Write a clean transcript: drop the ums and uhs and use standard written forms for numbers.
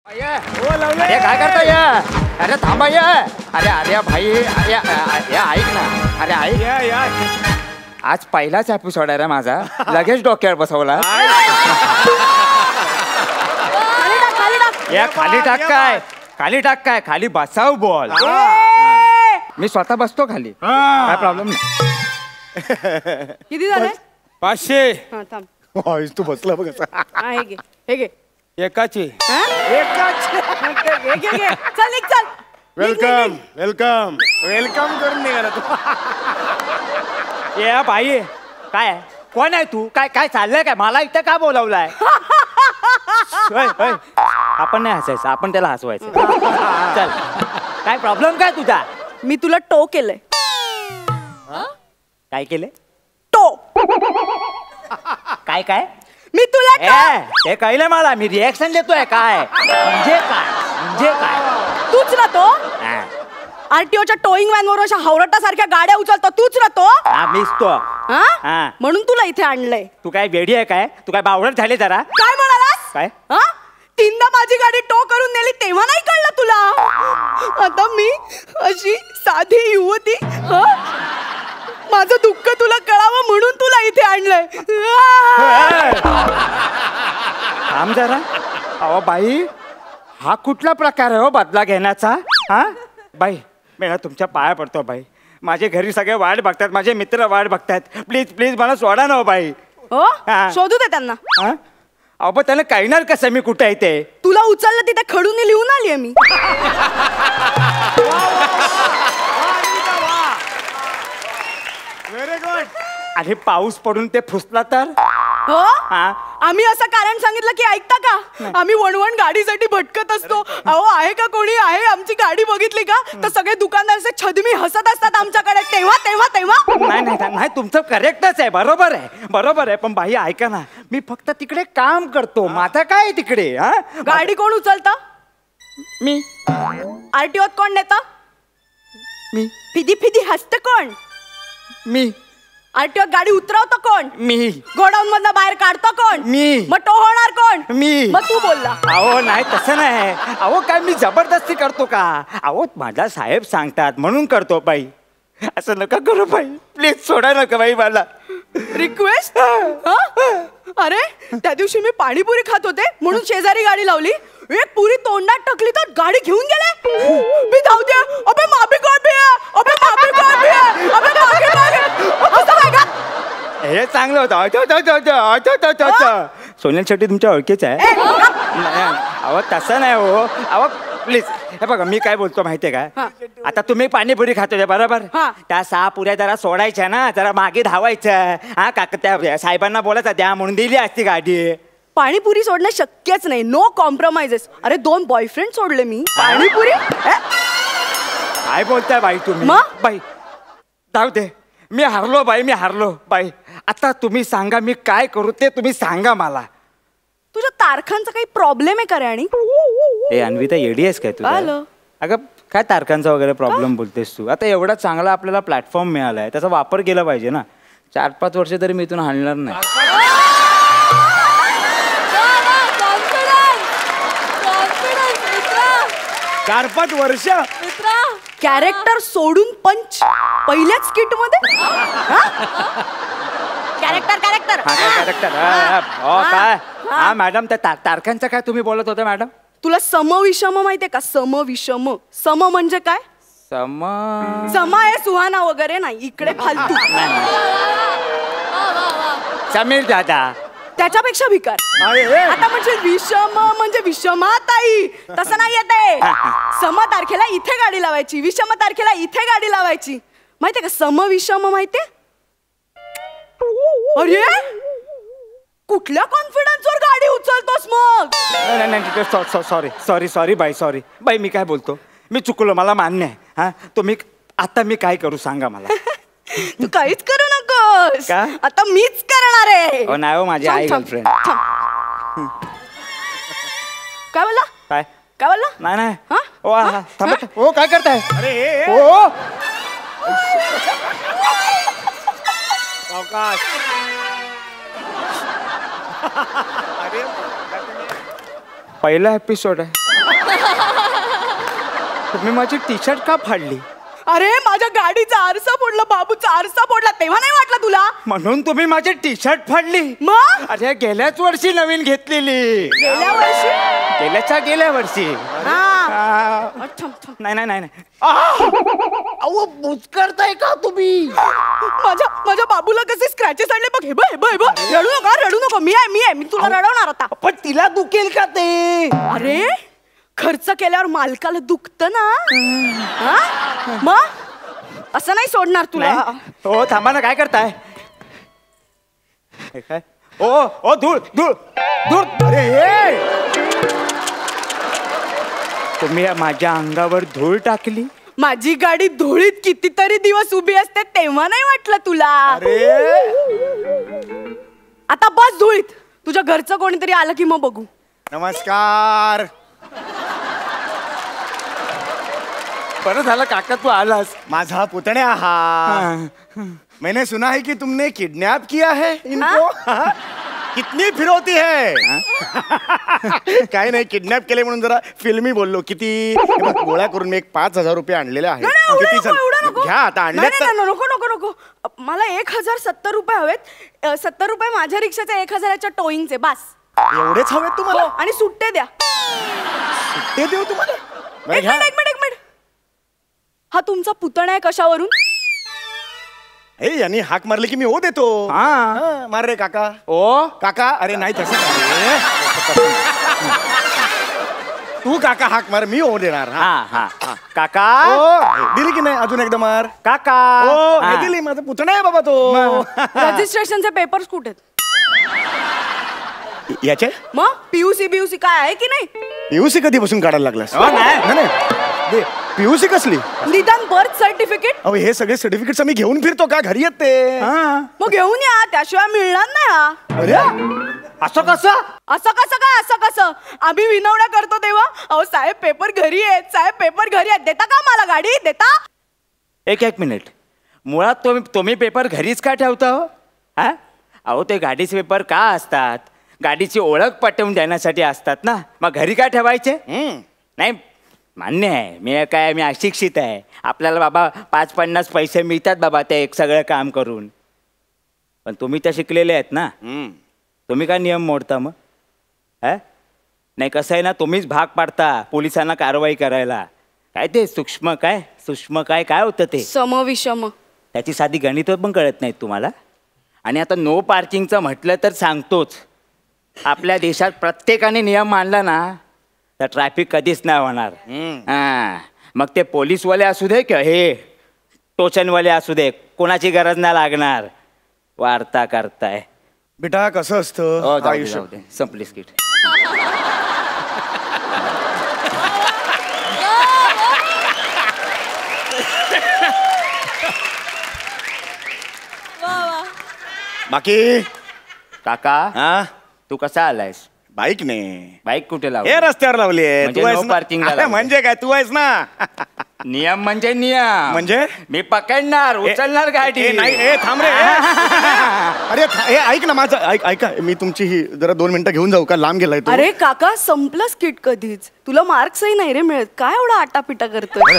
अरे काय करतोय? अरे थांबा ये. अरे भाई ऐक ना. अरे ऐक. आज पहिलाच एपिसोड आहे रे माझा. लगेच डोक्यावर बसवला. या खाली टाक काय? खाली टाक काय? खाली बसाव बोल. मी स्वतः बसतो खाली. काय प्रॉब्लेम नाही. किती झाले? 500. तू बसला बघ. हे घे. एकाची. चल निघ चल. वेलकम वेलकम वेलकम करून निघाला तू. ये बाई काय कोण आहे तू? काय काय चाललंय काय? मला इथं का बोलावलाय? आपण नाही हसायचं, आपण त्याला हसवायचं. चल काय प्रॉब्लेम काय तुझा? मी तुला टो केलंय. काय केलंय? टो. काय काय? मी तुला हे कळलं मला. मी रिएक्शन देतोय काय? म्हणजे काय तूच ना तो? आरटीओच्या टोईंग व्हॅन वर अशा हावरटा सारख्या गाड्या उचलतो तूच ना तो? मीच तो. म्हणून तुला इथे आणलंय. तू काय वेडी आहे काय? तू काय बावळट झाले जरा? काय म्हणालास? काय? तीनदा माझी गाडी टो करून नेली तेव्हा नाही कळलं तुला? आता मी अशी साधी युवती, माझं दुःख तुला कळावं म्हणून तुला इथे आणलंय. थांब जरा. अहो बाई, हा कुठला प्रकार आहे हो बदला घेण्याचा? बाई मी ना तुमच्या पाया पडतो बाई. माझे घरी सगळे वाट बघतात, माझे मित्र वाट बघतात. प्लीज प्लीज मला सोडा ना बाई. हो शोधू दे त्यांना. अहो पण त्याला कळणार कसं मी कुठे आहे ते? तुला उचललं तिथे खडून लिहून आलीये मी. Very good. आणि पाऊस पडून ते फुसला तर? हो आम्ही असं कारण सांगितलं की ऐकता का? आम्ही वणवण गाडीसाठी भटकत असतो. अहो आहे का कोणी? आहे आमची गाडी बघितली का तर सगळे दुकानदार छदमी हसत असतात आमच्याकडे. तेव्हा तेव्हा तेव्हा नाही तुमचं करेक्टच आहे. बरोबर आहे. पण बाई ऐका ना, मी फक्त तिकडे काम करतो. माझा काय तिकडे? गाडी कोण उचलतं? मी. आरटीओत कोण नेतं? मी. फिदी फिदी हसतं कोण? मी. आरटीओत गाडी उतरवतो कोण? मी. गोडाऊन मधनं बाहेर काढतो कोण? मी. मग तो होणार कोण? मी. मग तू बोलला. अहो नाही तसं नाही. अहो काय मी जबरदस्ती करतो का? अहो माझा साहेब सांगतात म्हणून करतो बाई. असं नका करू बाई. प्लीज सोडा नका बाई मला. रिक्वेस्ट? अरे त्या दिवशी मी पाणीपुरी खात होते म्हणून शेजारी गाडी लावली. एक पुरी तोंडात टाकली तर गाडी घेऊन गेले. मी धावते. अबे माफी कर भी है. अबे माफी कर भी है. अबे माफी. असं काय का? हे चांगलं होतं. सोनल शेट्टी तुमच्या ओळखीच आहे? अहो तसं नाही हो. अहो प्लीज हे बघा मी काय बोलतो माहितीये का? आता तुम्ही पाणीपुरी खातोय बरोबर? त्या 6 पुऱ्या जरा सोडायच्या ना, जरा मागे धावायचं. त्या साहेबांना बोलायचं द्या म्हणून दिली असती गाडी. पाणीपुरी सोडणं शक्यच नाही. No compromises. अरे 2 बॉयफ्रेंड सोडले मी. पाणीपुरी काय बोलताय बाई तुम्ही? बाई जाऊ दे. मी हारलो बाई. आता तुम्ही सांगा मी काय करू ते तुम्ही सांगा मला. तुझ्या तारखांचा काही प्रॉब्लेम आहे का रे? आणि अन्विता येडी आहेस काय तू? अगं काय तारखांचा वगैरे प्रॉब्लेम बोलतेस तू? आता एवढा चांगला आपल्याला प्लॅटफॉर्म मिळालाय, त्याचा वापर केला पाहिजे ना. 4-5 वर्ष तरी मी इथून हालणार नाही. 4-5 वर्ष कॅरेक्टर सोडून पंच पहिल्याच किट मध्ये. कॅरेक्टर काय? मॅडम त्या तारखांचं काय तुम्ही बोलत होता मॅडम? तुला समविषम माहितीये का? समविषम. सम म्हणजे काय? समा आहे सुहाना वगैरे नाही. इकडे फालतू. समीर दादा त्याच्यापेक्षा भिकार. आता म्हणजे विषम म्हणजे विषमाताई. तसं नाही येते. सम तारखेला इथे गाडी लावायची, विषम तारखेला इथे गाडी लावायची. माहितीये का? समविषम माहितीये? अरे कुठल्या कॉन्फिडन्सवर गाडी उचलतोस मग? सॉरी बाई मी काय बोलतो? मी चुकलो, मला मान्य आहे. तुम्ही आता मी काय करू सांगा मला. तू काहीच करू नकोस. आता मीच करणार आहे. हो नाही हो माझी आई गर्लफ्रेंड. काय बोलला? काय बोलला? नाही हो काय करताय? अरे हो अवकाश. पहिला एपिसोड आहे. तुम्ही माझी टी शर्ट का फाडली? अरे माझ्या गाडीचा आरसा फोडला, बाबूचा आरसा फोडला, तेव्हा नाही वाटला तुला? म्हणून तुम्ही माझी टी शर्ट फाडली? मग अरे गेल्याच वर्षी नवीन घेतलेली. गेल्या वर्षी. नाही नाही नाही नाही. अहो बुचकरताय का तुम्ही? माझ्या बाबूला कसे स्क्रॅचेस आणले बघ. हे बघ रडू नको. मी आहे मी तुला रडवणार आता. पण तिला दुखेल का ते? अरे खर्च केल्यावर मालकाला दुखतं ना. मग असं नाही सोडणार तुला. हो थांबा ना, काय करताय? काय ओ धूळ धूळ धूळ. अरे तुम्ही माझ्या अंगावर धूळ टाकली. माझी गाडी धुळीत कितीतरी दिवस उभी असते, तेव्हा नाही वाटलं तुला? आता बस धुळीत. तुझ्या घरचं कोणीतरी आलं की मग बघू. नमस्कार. बरं झालं काका तू आलास. माझा पुतण्या हा. मैंने सुना है कि तुमने किडनैप किया है इनको. हाँ? कितनी फिरवती है? काय नाही, किडनॅप केले म्हणून जरा फिल्मी बोललो. किती गोळा करून मी एक 5,000 रुपये आणलेले आहेत. घ्या आता. आणले नको. मला 1,070 रुपये हवेत. 70 रुपये माझ्या रिक्षाचे, 1,000च्या टोईंगचे. बस एवढेच हवेत तुम्हाला? आणि सुट्टे द्या. ते देऊ तुम्हाला? एक मिनिट. हा तुमचा पुतणा आहे कशावरून? यांनी हाक मारली की मी हो देतो. मार रे काका. ओ काका. अरे नाही तसं तू काका हाक मार, मी हो देणार. हा काका. दिली की नाही? अजून एकदा मार काका. हे दिली. माझा पुतणा आहे बाबा तो. रजिस्ट्रेशनचे पेपर्स कुठे? याचे मग पीयूसी काय आहे की नाही? पीयूसी कधीपासून काढायला लागलास? नाही पीयूसी कसली? निदान बर्थ सर्टिफिकेट. अहो हे सगळे सर्टिफिकेट मी घेऊन फिरतो का? घरी येत ते. मग घेऊन या, त्याशिवाय मिळणार नाही. हा अरे असं कसं? असं कसं? आम्ही विनवण्या करतो तेव्हा. अहो साहेब पेपर घरी आहेत, साहेब पेपर घरी आहेत. देता का मला गाडी? देता? एक मिनिट. मुळात तुम्ही पेपर घरीच का ठेवता हो? हा अहो ते गाडीचे पेपर का असतात? गाडीची ओळख पटवून देण्यासाठी असतात ना. मग घरी काय ठेवायचे? नाही मान्य आहे, मी अशिक्षित आहे. आपल्याला बाबा 5-50 पैसे मिळतात बाबा ते एक सगळं काम करून. पण तुम्ही तर शिकलेले आहेत ना. तुम्ही काय नियम मोडता मग? नाही कसं आहे ना, तुम्हीच भाग पाडता पोलिसांना कारवाई करायला. काय ते सूक्ष्म काय होतं ते? समविषम. त्याची साधी गणित पण कळत नाहीत तुम्हाला. आणि आता नो पार्किंगचं म्हटलं तर सांगतोच. आपल्या देशात प्रत्येकाने नियम मानला ना तर ट्रॅफिक कधीच नाही होणार. मग ते पोलीसवाले असू दे किंवा हे टोचनवाले असू दे, कोणाची गरज नाही लागणार. वार्ता करताय बेटा. कसं असतं आयुष्य? संपली स्किट. बाकी काका तू कसा आलायस? बाईक ने. बाईक कुठे लावली? हे रस्त्यावर लावली आहे. म्हणजे तू आहेस no ना? parking ला अरे लावली. म्हणजे काय? तू आहेस ना. नियम म्हणजे नियम. म्हणजे मी पकडणार, उचलणार गाडी. नाही थांब रे. अरे ऐक ना माझं. ऐका मी तुमची ही जरा 2 मिनिटं घेऊन जाऊ का? लांब गेलाय तू. अरे काका संपलं स्किट कधीच. तुला मार्क्सही नाही रे मिळत. काय एवढा आटापिटा करतोय?